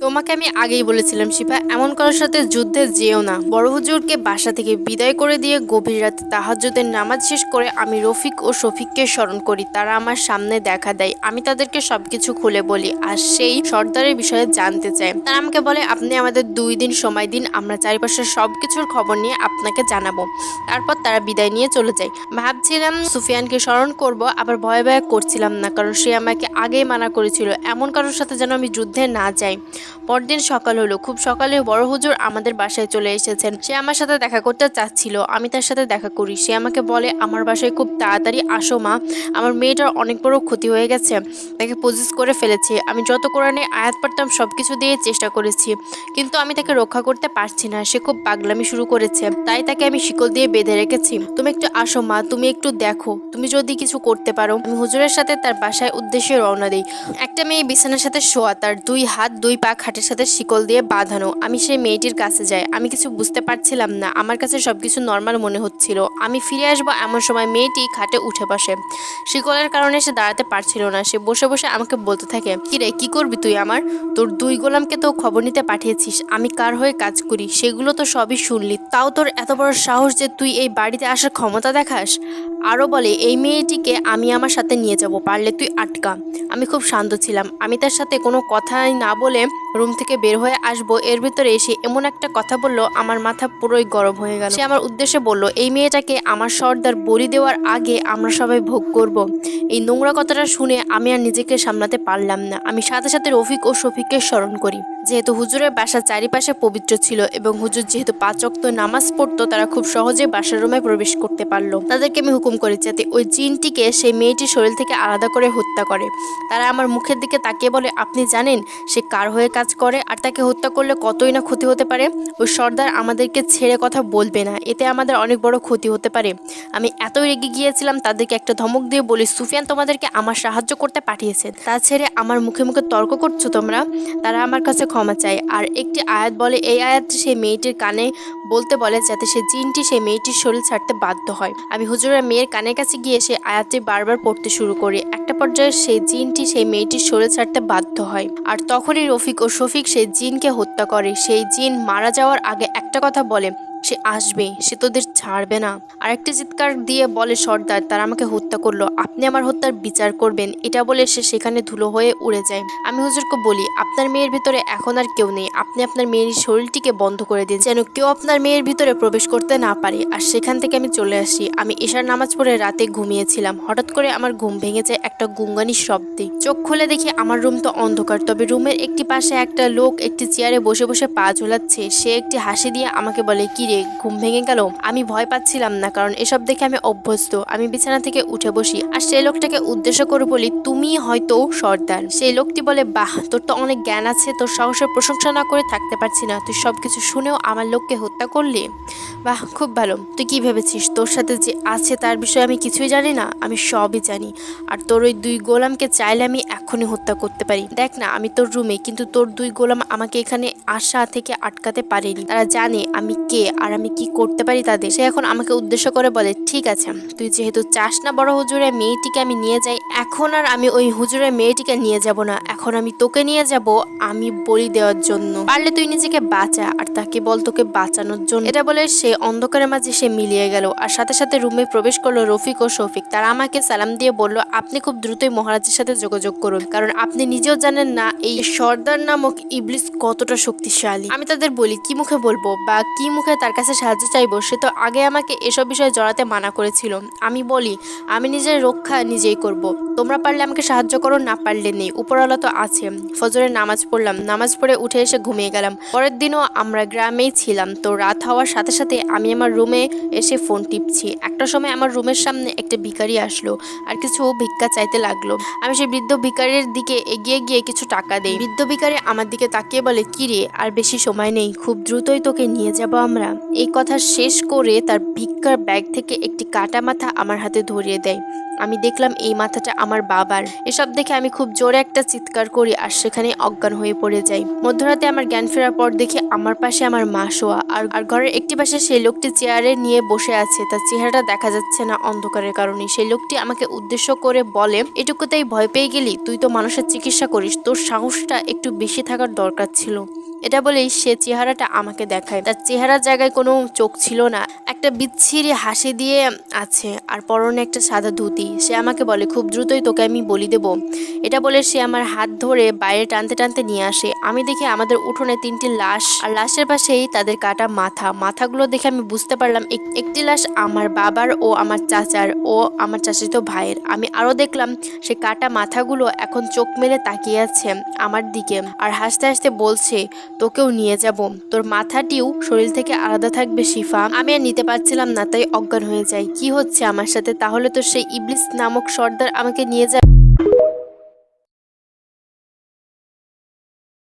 তোমাকে আমি আগেই বলেছিলাম শিফা, এমন কারোর সাথে যুদ্ধে যেও না। বড় হুজুরকে বাসা থেকে বিদায় করে দিয়ে গভীর রাতে তাহাজ্জুদের নামাজ শেষ করে আমি রফিক ও শফিককে স্মরণ করি। তারা আমার সামনে দেখা দেয়। আমি তাদেরকে সবকিছু খুলে বলি আর সেই সর্দারের বিষয়ে জানতে চাই। তারা আমাকে বলে, আপনি আমাদের 2 দিন সময় দিন, আমরা চারিপাশের সবকিছুর খবর নিয়ে আপনাকে জানাবো। তারপর তারা বিদায় নিয়ে চলে যায়। ভাবছিলাম সুফিয়ানকে স্মরণ করব, আবার ভয় ভয় করছিলাম না, কারণ সে আমাকে আগেই মানা করেছিল এমন কারোর সাথে যেন আমি যুদ্ধে না যাই। পরদিন সকাল হলো। খুব সকালে বড় হুজুর আমাদের বাসায় চলে এসেছেন। সে আমার সাথে দেখা করতে চাচ্ছিল। আমি তার সাথে দেখা করি। সে আমাকে বলে, আমার বাসায় খুব তাড়াতাড়ি আসো মা, আমার মেয়েটার অনেক বড় ক্ষতি হয়ে গেছে, তাকে পজিস করে ফেলেছে। আমি যত কোরআনে আয়াত পারতাম সবকিছু দিয়ে চেষ্টা করেছি, কিন্তু আমি তাকে রক্ষা করতে পারছি না। সে খুব পাগলামি শুরু করেছে, তাই তাকে আমি শিকল দিয়ে বেঁধে রেখেছি। তুমি একটু আসো মা, তুমি একটু দেখো, তুমি যদি কিছু করতে পারো। আমি হুজুরের সাথে তার বাসায় উদ্দেশ্যে রওনা দিই। একটা মেয়ে বিছানার সাথে শোয়া, তার 2 হাত 2 পা খাটের সাথে শিকল দিয়ে বাঁধানো। আমি সেই মেয়েটির কাছে যাই। আমি কিছু বুঝতে পারছিলাম না, আমার কাছে সবকিছু নর্মাল মনে হচ্ছিল। আমি ফিরে আসবো এমন সময় মেয়েটি খাটে উঠে বসে। শিকলের কারণে সে দাঁড়াতে পারছিল না। সে বসে বসে আমাকে বলতে থাকে, কিরে কি করবি তুই আমার? তোর 2 গোলামকে তো খবর নিতে পাঠিয়েছিস, আমি কার হয়ে কাজ করি সেগুলো তো সবই শুনলি, তাও তোর এত বড় সাহস যে তুই এই বাড়িতে আসার ক্ষমতা দেখাস। আরও বলে, এই মেয়েটিকে আমি আমার সাথে নিয়ে যাব, পারলে তুই আটকা। আমি খুব শান্ত ছিলাম। আমি তার সাথে কোনো কথাই না বলে রুম থেকে বের হয়ে আসবো, এর ভিতরে এসে এমন একটা কথা বললো, আমার মাথা পুরোই গরম হয়ে গেল। সে আমার উদ্দেশ্যে বলল, এই মেয়েটাকে আমার সর্দার বলি দেওয়ার আগে আমরা সবাই ভোগ করব। এই নোংরা কথাটা শুনে আমি আর নিজেকে সামলাতে পারলাম না। আমি সাথে সাথে রফিক ও শফিককে স্মরণ করি। যেহেতু হুজুরের বাসা চারিপাশে পবিত্র ছিল এবং হুজুর যেহেতু 5 ওয়াক্ত নামাজ পড়তো, তারা খুব সহজে বাসার রুমে প্রবেশ করতে পারলো। তাদেরকে আমি হুকুম করি যাতে ওই জিনটিকে সেই মেয়েটির শরীর থেকে আলাদা করে হত্যা করে। তারা আমার মুখের দিকে তাকিয়ে বলে, আপনি জানেন সে কার হয়ে কাজ করে আর তাকে হত্যা করলে কতই না ক্ষতি হতে পারে? ওই সর্দার আমাদেরকে ছেড়ে কথা বলবে না, এতে আমাদের অনেক বড় ক্ষতি হতে পারে। আমি এতই রেগে গিয়েছিলাম, তাদেরকে একটা ধমক দিয়ে বলি, সুফিয়ান তোমাদেরকে আমার সাহায্য করতে পাঠিয়েছে, তা ছেড়ে আমার মুখে মুখে তর্ক করছো তোমরা। তারা আমার কাছে ক্ষমা চায় আর একটি আয়াত বলে, এই আয়াতটি সেই মেয়েটির কানে বলতে বলে যাতে সে জিনটি সেই মেয়েটির শরীর ছাড়তে বাধ্য হয়। আমি হুজুরের মেয়ের কানের কাছে গিয়ে সে আয়াতটি বারবার পড়তে শুরু করি। একটা পর্যায়ে সেই জিনটি সেই মেয়েটির শরীর ছাড়তে বাধ্য হয় আর তখনই রফিক ও শফিক সেই জিনকে হত্যা করে। সেই জিন মারা যাওয়ার আগে একটা কথা বলে, সে আসবে, সে তোদের ছাড়বে না। আর একটি চিৎকার দিয়ে বলে, সর্দার তারা আমাকে হত্যা করলো, আপনি আমার হত্যার বিচার করবেন। এটা বলে সে সেখানে ধুলো হয়ে উড়ে যায়। আমি হুজুরকে বলি, আপনার মেয়ের ভিতরে এখন আর কেউ নেই, আপনি আপনার মেয়ের শরীরটিকে বন্ধ করে দিন, যেন কেউ আপনার মেয়ের ভিতরে প্রবেশ করতে না পারে। আর সেখান থেকে আমি চলে আসি। আমি এশার নামাজ পড়ে রাতে ঘুমিয়েছিলাম। হঠাৎ করে আমার ঘুম ভেঙে যায় একটা গুঙ্গানির শব্দে। চোখ খুলে দেখি আমার রুম তো অন্ধকার, তবে রুমের একটি পাশে একটা লোক একটি চেয়ারে বসে বসে পা ঝোলাচ্ছে। সে একটি হাসি দিয়ে আমাকে বলে, কি রে ঘুম ভেঙে গেল? আমি ভয় পাচ্ছিলাম না, কারণ এসব দেখে আমি অভ্যস্ত। আমি বিছানা থেকে উঠে বসি আর সেই লোকটাকে উদ্দেশ্য করে বলি, তুমি হয়তো সর্দার। সেই লোকটি বলে, বাহ, তোর তো অনেক জ্ঞান আছে, তোর সাহসের প্রশংসা না করে থাকতে পারছি না। তুই সবকিছু শুনেও আমার লোককে হত্যা করলি, বাহ, খুব ভালো। তুই কি ভেবেছিস তোর সাথে যে আছে তার বিষয়ে আমি কিছুই জানি না? আমি সবই জানি। আর তোর ওই 2 গোলামকে চাইলে আমি এখনই হত্যা করতে পারি। দেখ না, আমি তোর রুমে, কিন্তু তোর 2 গোলাম আমাকে এখানে আসা থেকে আটকাতে পারেনি। তারা জানে আমি কে আর আমি কি করতে পারি তাদের। সে এখন আমাকে উদ্দেশ্য করে বলে, ঠিক আছে, তুই যেহেতু চাস না বড় হুজুরের মেয়েটিকে আমি নিয়ে যাই, এখন আর আমি ওই হুজুরের মেয়েটিকে নিয়ে যাব না। এখন আমি তোকে নিয়ে যাব আমি বলি দেওয়ার জন্য। পারলে তুই নিজেকে বাঁচা আর তাকে বল তোকে বাঁচানোর জন্য। এটা বলে সে অন্ধকারের মাঝে সে মিলিয়ে গেল আর সাথে সাথে রুমে প্রবেশ করলো রফিক ও শফিক। তারা আমাকে সালাম দিয়ে বলল, আপনি খুব দ্রুতই মহারাজের সাথে যোগাযোগ করুন, কারণ আপনি নিজেও জানেন না এই সর্দার নামক ইবলিস কতটা শক্তিশালী। আমি তাদের বলি, কি মুখে বলবো বা কি মুখে তার কাছে সাহায্য চাইবো? সে তো আগে আমাকে এসব বিষয়ে জড়াতে মানা করেছিল। আমি বলি, আমি নিজের রক্ষা নিজেই করব, তোমরা পারলে আমাকে সাহায্য করো, না পারলে নেই, উপরওয়ালা তো আছে। ফজরের নামাজ পড়লাম, নামাজ পড়ে উঠে এসে ঘুমিয়ে গেলাম। পরের দিনও আমরা গ্রামেই ছিলাম। তো রাত হওয়ার সাথে সাথে আমি আমার রুমে এসে ফোন টিপছি। একটা সময় আমার রুমের সামনে একটা ভিখারি আসলো আর কিছু ভিক্ষা চাইতে লাগলো। আমি সেই বৃদ্ধ ভিখারির দিকে এগিয়ে গিয়ে কিছু টাকা দেই। বৃদ্ধ ভিখারি আমার দিকে তাকিয়ে বলে, কি রে, আর বেশি সময় নেই, খুব দ্রুতই তোকে নিয়ে যাব আমরা। এই কথা শেষ করে তার ভিক্ষার ব্যাগ থেকে একটি কাটা মাথা আমার হাতে ধরিয়ে দেয়। আমি দেখলাম এই মাথাটা আমার বাবার। এসব দেখে আমি খুব জোরে একটা চিৎকার করি আর সেখানে অজ্ঞান হয়ে পড়ে যাই। মধ্যরাতে আমার জ্ঞান ফেরার পর দেখি আমার পাশে আমার মা শোয়া, আর ঘরের একটি পাশে সেই লোকটি চেয়ারে নিয়ে বসে আছে। তার চেহারাটা দেখা যাচ্ছে না অন্ধকারের কারণে। সেই লোকটি আমাকে উদ্দেশ্য করে বলে, এটুকুতেই ভয় পেয়ে গেলি? তুই তো মানুষের চিকিৎসা করিস, তোর সাহসটা একটু বেশি থাকার দরকার ছিল। এটা বলেই সে চেহারাটা আমাকে দেখায়। তার চেহারার জায়গায় কোনো চোখ ছিল না, একটা বিচ্ছিরি হাসি দিয়ে আছে আর পরনে একটা সাদা ধুতি। সে আমাকে বলে, খুব দ্রুতই তোকে আমি বলি দেব। এটা বলে সে আমার হাত ধরে বাইরে টানতে টানতে নিয়ে আসে। আমি দেখি আমাদের উঠোনে 3টি লাশ, আর লাশের পাশেই তাদের কাটা মাথাগুলো দেখে আমি বুঝতে পারলাম একটি লাশ আমার বাবার ও আমার চাচার ও আমার চাচাতো ভাইয়ের। আমি আরো দেখলাম সে কাটা মাথাগুলো এখন চোখ মেলে তাকিয়ে আছে আমার দিকে আর হাসতে হাসতে বলছে, তোকেও নিয়ে যাব, তোর মাথাটিও শরীর থেকে আলাদা থাকবে শিফা। আমি আর নিতে পারছিলাম না, তাই অজ্ঞান হয়ে যাই। কি হচ্ছে আমার সাথে? তাহলে তো সেই ইবলিস নামক সর্দার আমাকে নিয়ে যায়।